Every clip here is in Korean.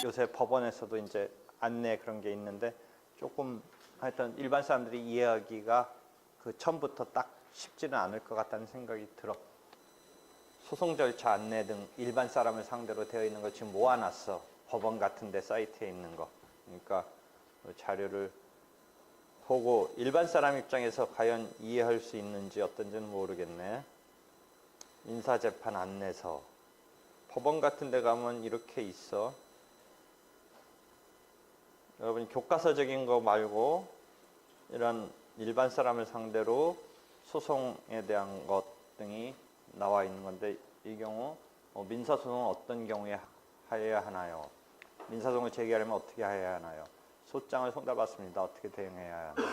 요새 법원에서도 이제 안내 그런 게 있는데 조금 하여튼 일반 사람들이 이해하기가 그 처음부터 딱 쉽지는 않을 것 같다는 생각이 들어. 소송 절차 안내 등 일반 사람을 상대로 되어 있는 거 지금 모아놨어. 법원 같은 데 사이트에 있는 거. 그러니까 그 자료를 보고 일반 사람 입장에서 과연 이해할 수 있는지 어떤지는 모르겠네. 민사재판 안내서. 법원 같은 데 가면 이렇게 있어. 여러분 교과서적인 거 말고 이런 일반 사람을 상대로 소송에 대한 것 등이 나와 있는 건데, 이 경우 민사소송은 어떤 경우에 해야 하나요? 민사소송을 제기하려면 어떻게 해야 하나요? 소장을 송달받습니다. 어떻게 대응해야 하나요?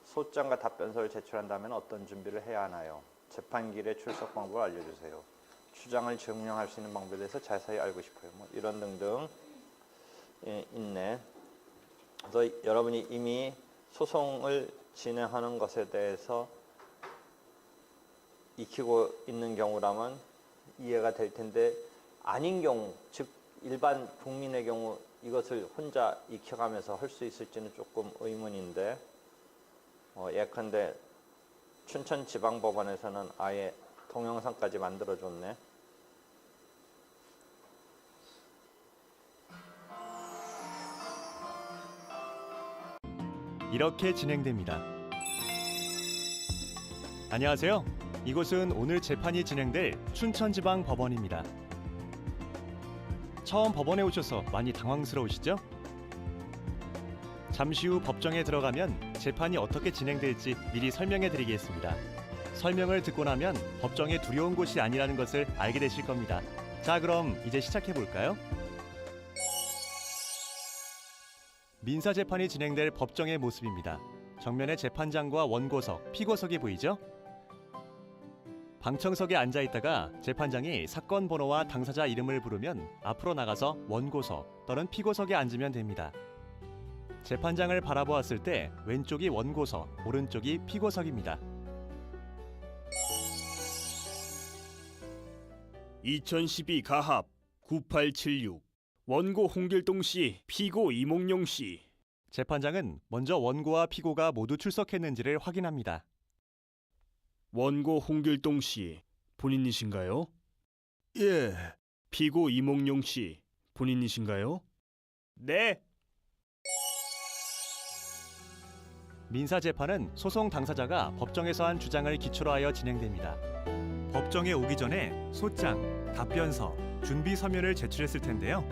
소장과 답변서를 제출한다면 어떤 준비를 해야 하나요? 재판길의 출석 방법을 알려주세요. 주장을 증명할 수 있는 방법에 대해서 자세히 알고 싶어요. 뭐 이런 등등 있네. 그래서 여러분이 이미 소송을 진행하는 것에 대해서 익히고 있는 경우라면 이해가 될 텐데, 아닌 경우, 즉 일반 국민의 경우 이것을 혼자 익혀가면서 할 수 있을지는 조금 의문인데, 예컨대 춘천지방법원에서는 아예 동영상까지 만들어줬네. 이렇게 진행됩니다. 안녕하세요. 이곳은 오늘 재판이 진행될 춘천지방법원입니다. 처음 법원에 오셔서 많이 당황스러우시죠? 잠시 후 법정에 들어가면 재판이 어떻게 진행될지 미리 설명해 드리겠습니다. 설명을 듣고 나면 법정에 두려운 곳이 아니라는 것을 알게 되실 겁니다. 자, 그럼 이제 시작해 볼까요? 민사재판이 진행될 법정의 모습입니다. 정면에 재판장과 원고석, 피고석이 보이죠? 방청석에 앉아 있다가 재판장이 사건 번호와 당사자 이름을 부르면 앞으로 나가서 원고석 또는 피고석에 앉으면 됩니다. 재판장을 바라보았을 때 왼쪽이 원고석, 오른쪽이 피고석입니다. 2012 가합 9876 원고 홍길동 씨, 피고 이몽룡 씨. 재판장은 먼저 원고와 피고가 모두 출석했는지를 확인합니다. 원고 홍길동 씨, 본인이신가요? 예, 피고 이몽룡 씨, 본인이신가요? 네. 민사재판은 소송 당사자가 법정에서 한 주장을 기초로 하여 진행됩니다. 법정에 오기 전에 소장, 답변서, 준비 서면을 제출했을 텐데요.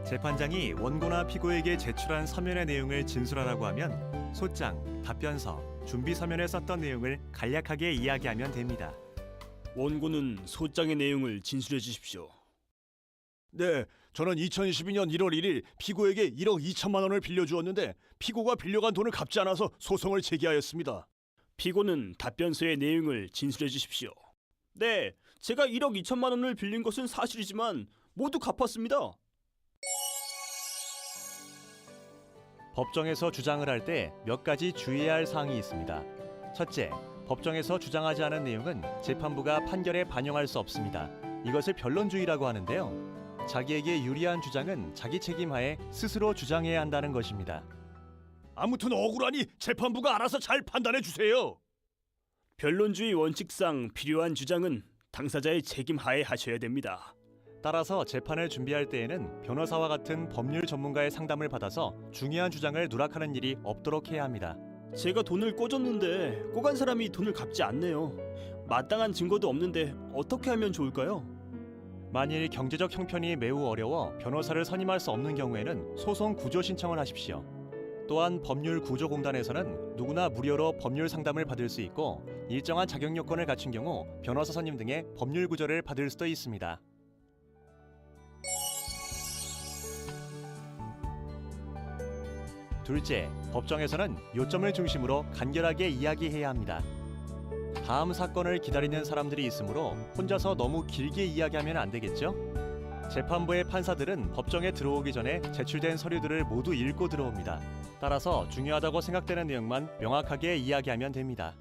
재판장이 원고나 피고에게 제출한 서면의 내용을 진술하라고 하면 소장, 답변서, 준비 서면에 썼던 내용을 간략하게 이야기하면 됩니다. 원고는 소장의 내용을 진술해 주십시오. 네, 저는 2012년 1월 1일 피고에게 1억 2천만 원을 빌려주었는데 피고가 빌려간 돈을 갚지 않아서 소송을 제기하였습니다. 피고는 답변서의 내용을 진술해 주십시오. 네, 제가 1억 2천만 원을 빌린 것은 사실이지만 모두 갚았습니다. 법정에서 주장을 할 때 몇 가지 주의해야 할 사항이 있습니다. 첫째, 법정에서 주장하지 않은 내용은 재판부가 판결에 반영할 수 없습니다. 이것을 변론주의라고 하는데요. 자기에게 유리한 주장은 자기 책임하에 스스로 주장해야 한다는 것입니다. 아무튼 억울하니 재판부가 알아서 잘 판단해 주세요. 변론주의 원칙상 필요한 주장은 당사자의 책임 하에 하셔야 됩니다. 따라서 재판을 준비할 때에는 변호사와 같은 법률 전문가의 상담을 받아서 중요한 주장을 누락하는 일이 없도록 해야 합니다. 제가 돈을 꿔줬는데 꿔간 사람이 돈을 갚지 않네요. 마땅한 증거도 없는데 어떻게 하면 좋을까요? 만일 경제적 형편이 매우 어려워 변호사를 선임할 수 없는 경우에는 소송 구조 신청을 하십시오. 또한 법률구조공단에서는 누구나 무료로 법률 상담을 받을 수 있고, 일정한 자격 요건을 갖춘 경우 변호사 선임 등의 법률 구조를 받을 수도 있습니다. 둘째, 법정에서는 요점을 중심으로 간결하게 이야기해야 합니다. 다음 사건을 기다리는 사람들이 있으므로 혼자서 너무 길게 이야기하면 안 되겠죠? 재판부의 판사들은 법정에 들어오기 전에 제출된 서류들을 모두 읽고 들어옵니다. 따라서 중요하다고 생각되는 내용만 명확하게 이야기하면 됩니다.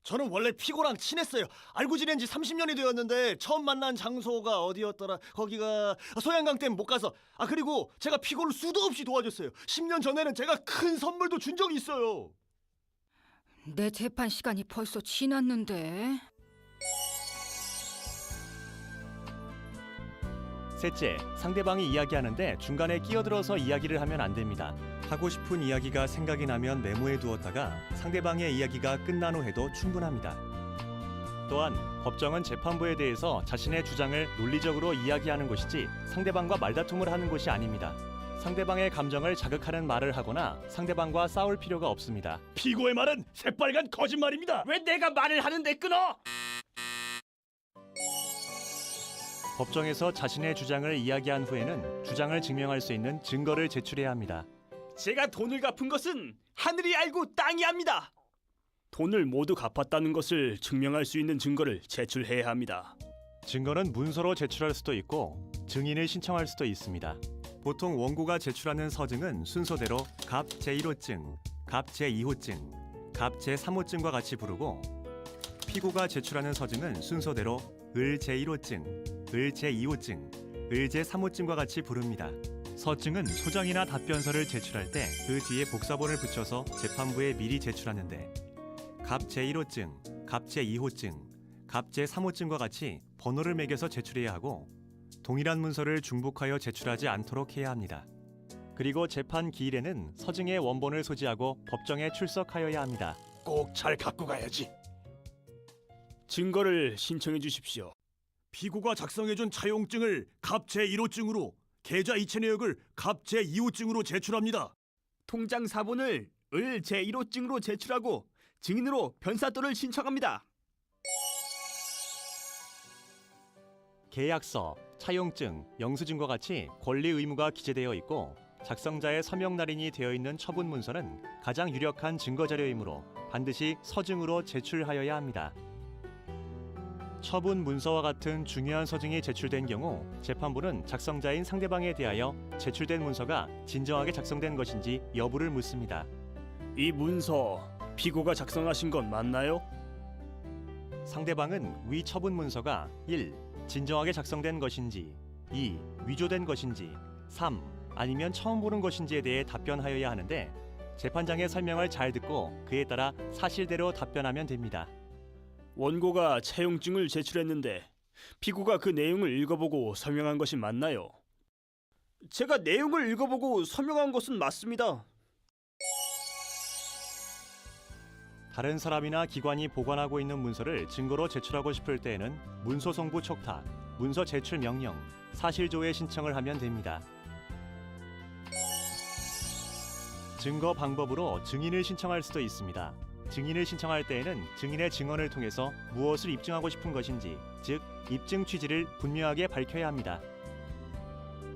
저는 원래 피고랑 친했어요. 알고 지낸 지 30년이 되었는데 처음 만난 장소가 어디였더라? 거기가 소양강 때문에 못 가서. 그리고 제가 피고를 수도 없이 도와줬어요. 10년 전에는 제가 큰 선물도 준 적이 있어요. 내 재판 시간이 벌써 지났는데. 셋째, 상대방이 이야기하는데 중간에 끼어들어서 이야기를 하면 안 됩니다. 하고 싶은 이야기가 생각이 나면 메모해 두었다가 상대방의 이야기가 끝난 후 해도 충분합니다. 또한 법정은 재판부에 대해서 자신의 주장을 논리적으로 이야기하는 곳이지 상대방과 말다툼을 하는 곳이 아닙니다. 상대방의 감정을 자극하는 말을 하거나 상대방과 싸울 필요가 없습니다. 피고의 말은 새빨간 거짓말입니다. 왜 내가 말을 하는데 끊어? 법정에서 자신의 주장을 이야기한 후에는 주장을 증명할 수 있는 증거를 제출해야 합니다. 제가 돈을 갚은 것은 하늘이 알고 땅이 압니다. 돈을 모두 갚았다는 것을 증명할 수 있는 증거를 제출해야 합니다. 증거는 문서로 제출할 수도 있고 증인을 신청할 수도 있습니다. 보통 원고가 제출하는 서증은 순서대로 갑 제1호증, 갑 제2호증, 갑 제3호증과 같이 부르고 피고가 제출하는 서증은 순서대로 을 제1호증, 을 제2호증, 을 제3호증과 같이 부릅니다. 서증은 소장이나 답변서를 제출할 때 그 뒤에 복사본을 붙여서 재판부에 미리 제출하는데 갑 제1호증, 갑 제2호증, 갑 제3호증과 같이 번호를 매겨서 제출해야 하고 동일한 문서를 중복하여 제출하지 않도록 해야 합니다. 그리고 재판 기일에는 서증의 원본을 소지하고 법정에 출석하여야 합니다. 꼭 잘 갖고 가야지. 증거를 신청해 주십시오. 피고가 작성해준 차용증을 갑 제1호증으로, 계좌 이체 내역을 갑 제2호증으로 제출합니다. 통장 사본을 을 제1호증으로 제출하고 증인으로 변사또를 신청합니다. 계약서, 차용증, 영수증과 같이 권리 의무가 기재되어 있고 작성자의 서명 날인이 되어 있는 처분 문서는 가장 유력한 증거 자료이므로 반드시 서증으로 제출하여야 합니다. 처분 문서와 같은 중요한 서증이 제출된 경우 재판부는 작성자인 상대방에 대하여 제출된 문서가 진정하게 작성된 것인지 여부를 묻습니다. 이 문서 피고가 작성하신 건 맞나요? 상대방은 위 처분 문서가 1. 진정하게 작성된 것인지 2. 위조된 것인지 3. 아니면 처음 보는 것인지에 대해 답변하여야 하는데 재판장의 설명을 잘 듣고 그에 따라 사실대로 답변하면 됩니다. 원고가 차용증을 제출했는데 피고가 그 내용을 읽어보고 서명한 것이 맞나요? 제가 내용을 읽어보고 서명한 것은 맞습니다. 다른 사람이나 기관이 보관하고 있는 문서를 증거로 제출하고 싶을 때에는 문서 송부 촉탁, 문서 제출 명령, 사실조회 신청을 하면 됩니다. 증거 방법으로 증인을 신청할 수도 있습니다. 증인을 신청할 때에는 증인의 증언을 통해서 무엇을 입증하고 싶은 것인지, 즉 입증 취지를 분명하게 밝혀야 합니다.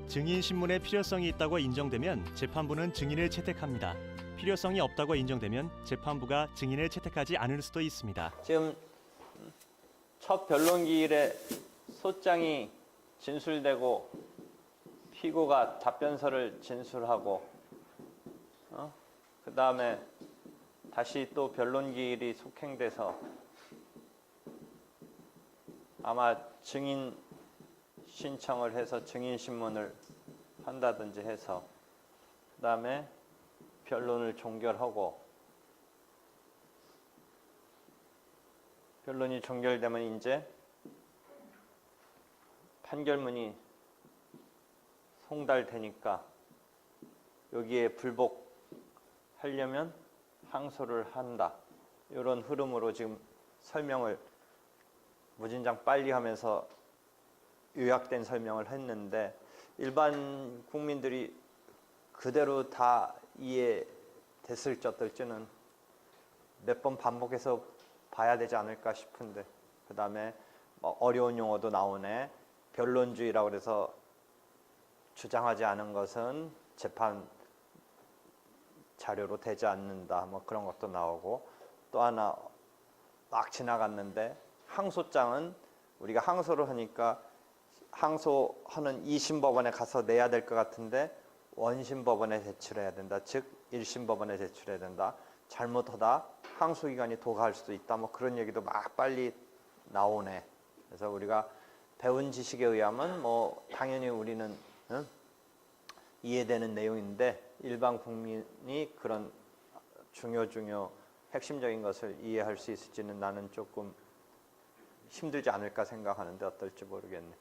증인 신문의 필요성이 있다고 인정되면 재판부는 증인을 채택합니다. 필요성이 없다고 인정되면 재판부가 증인을 채택하지 않을 수도 있습니다. 지금 첫 변론기일에 소장이 진술되고 피고가 답변서를 진술하고 그 다음에 다시 또 변론기일이 속행돼서 아마 증인 신청을 해서 증인 신문을 한다든지 해서 그 다음에 변론을 종결하고 변론이 종결되면 이제 판결문이 송달되니까 여기에 불복하려면 항소를 한다. 이런 흐름으로 지금 설명을 무진장 빨리 하면서 요약된 설명을 했는데 일반 국민들이 그대로 다 이해됐을지 어떨지는 몇 번 반복해서 봐야 되지 않을까 싶은데 그 다음에 어려운 용어도 나오네. 변론주의라고 해서 주장하지 않은 것은 재판 자료로 되지 않는다. 뭐 그런 것도 나오고 또 하나 막 지나갔는데 항소장은 우리가 항소를 하니까 항소하는 2심 법원에 가서 내야 될 것 같은데 원심 법원에 제출해야 된다. 즉 1심 법원에 제출해야 된다. 잘못하다 항소 기간이 더 갈 수도 있다. 뭐 그런 얘기도 막 빨리 나오네. 그래서 우리가 배운 지식에 의하면 뭐 당연히 우리는 이해되는 내용인데 일반 국민이 그런 중요 핵심적인 것을 이해할 수 있을지는 나는 조금 힘들지 않을까 생각하는데 어떨지 모르겠네.